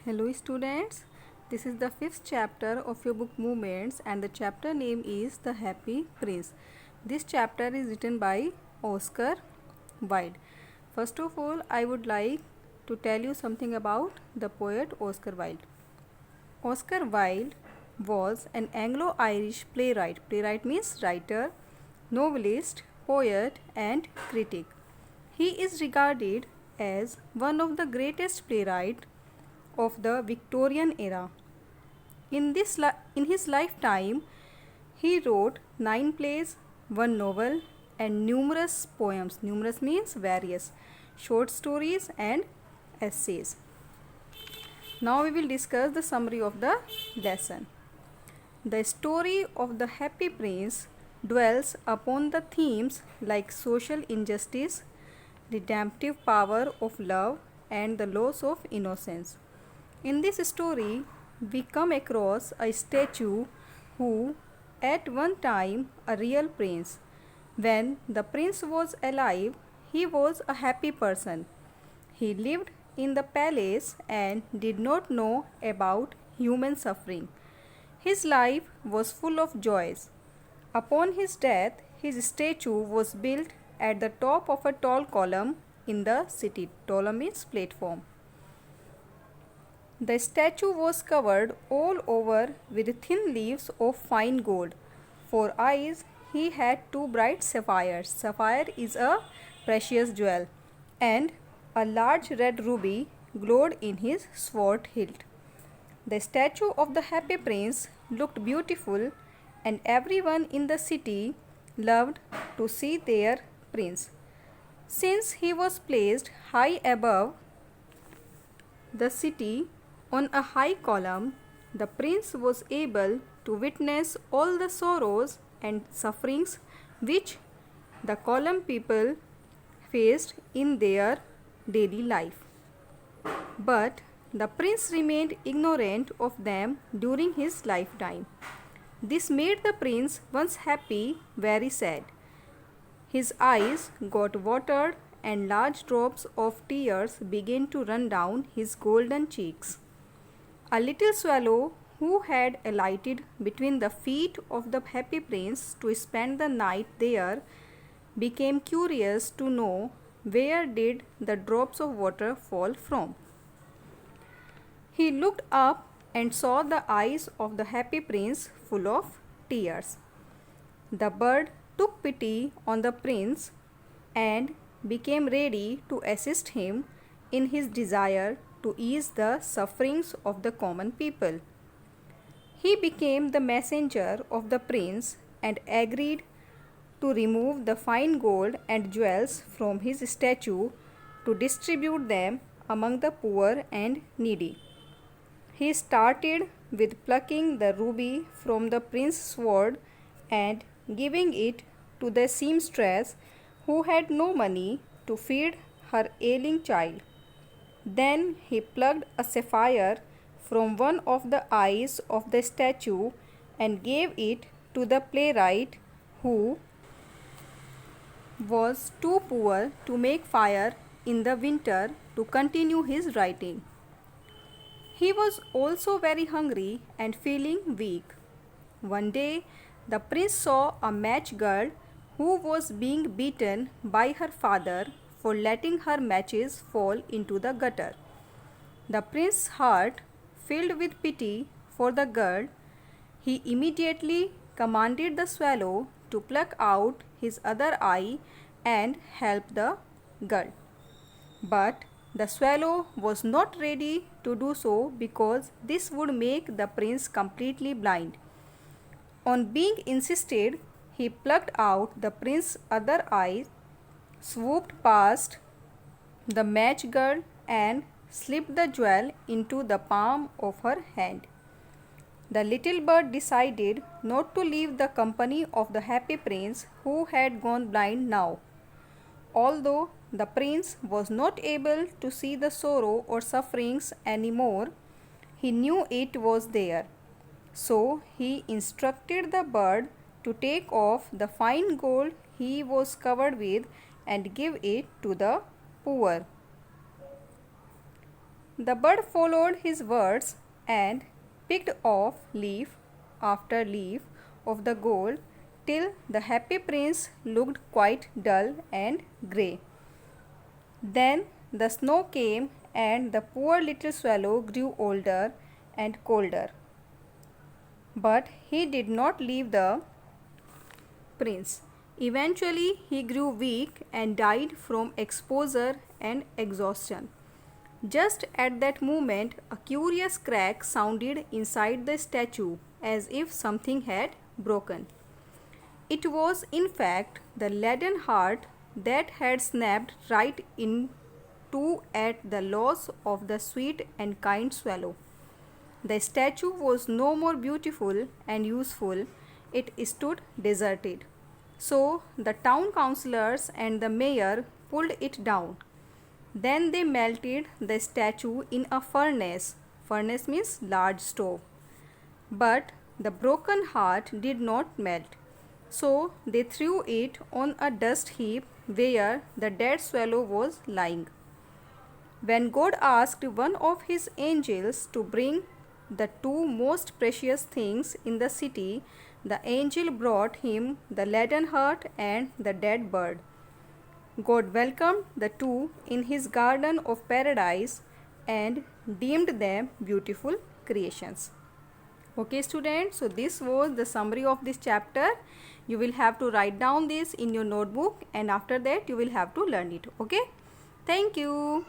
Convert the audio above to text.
Hello students, this is the fifth chapter of your book Movements and the chapter name is The Happy Prince. This chapter is written by Oscar Wilde. First of all, I would like to tell you something about the poet Oscar Wilde. Oscar Wilde was an Anglo-Irish playwright. Playwright means writer, novelist, poet and critic. He is regarded as one of the greatest playwrights of the Victorian era. In his lifetime, he wrote 9 plays, 1 novel, and numerous poems. Numerous means various, short stories, and essays. Now we will discuss the summary of the lesson. The story of the Happy Prince dwells upon the themes like social injustice, redemptive power of love, and the loss of innocence. In this story, we come across a statue who at one time a real prince. When the prince was alive, he was a happy person. He lived in the palace and did not know about human suffering. His life was full of joys. Upon his death, his statue was built at the top of a tall column in the city. Column means platform. The statue was covered all over with thin leaves of fine gold. For eyes, he had 2 bright sapphires. Sapphire is a precious jewel, and a large red ruby glowed in his sword hilt. The statue of the Happy Prince looked beautiful, and everyone in the city loved to see their prince. Since he was placed high above the city, on a high column, the prince was able to witness all the sorrows and sufferings which the column people faced in their daily life. But the prince remained ignorant of them during his lifetime. This made the prince, once happy, very sad. His eyes got watered and large drops of tears began to run down his golden cheeks. A little swallow who had alighted between the feet of the Happy Prince to spend the night there became curious to know where did the drops of water fall from. He looked up and saw the eyes of the Happy Prince full of tears. The bird took pity on the prince and became ready to assist him in his desire to ease the sufferings of the common people. He became the messenger of the prince and agreed to remove the fine gold and jewels from his statue to distribute them among the poor and needy. He started with plucking the ruby from the prince's sword and giving it to the seamstress who had no money to feed her ailing child. Then he plucked a sapphire from one of the eyes of the statue and gave it to the playwright who was too poor to make fire in the winter to continue his writing. He was also very hungry and feeling weak. One day, the prince saw a match girl who was being beaten by her father for letting her matches fall into the gutter. The prince's heart filled with pity for the girl. He immediately commanded the swallow to pluck out his other eye and help the girl. But the swallow was not ready to do so because this would make the prince completely blind. On being insisted, he plucked out the prince's other eye, swooped past the match girl and slipped the jewel into the palm of her hand. The little bird decided not to leave the company of the Happy Prince who had gone blind now. Although the prince was not able to see the sorrow or sufferings anymore, he knew it was there. So he instructed the bird to take off the fine gold he was covered with and give it to the poor. The bird followed his words and picked off leaf after leaf of the gold till the happy prince looked quite dull and grey. Then the snow came and the poor little swallow grew older and colder. But he did not leave the prince. Eventually, he grew weak and died from exposure and exhaustion. Just at that moment, a curious crack sounded inside the statue as if something had broken. It was, in fact, the leaden heart that had snapped right in two at the loss of the sweet and kind swallow. The statue was no more beautiful and useful, it stood deserted. So the town councillors and the mayor pulled it down. Then they melted the statue in a furnace. Furnace means large stove. But the broken heart did not melt. So they threw it on a dust heap where the dead swallow was lying. When God asked one of his angels to bring the two most precious things in the city, the angel brought him the leaden heart and the dead bird. God welcomed the two in his garden of paradise and deemed them beautiful creations. Okay students, so this was the summary of this chapter. You will have to write down this in your notebook and after that you will have to learn it. Okay, thank you.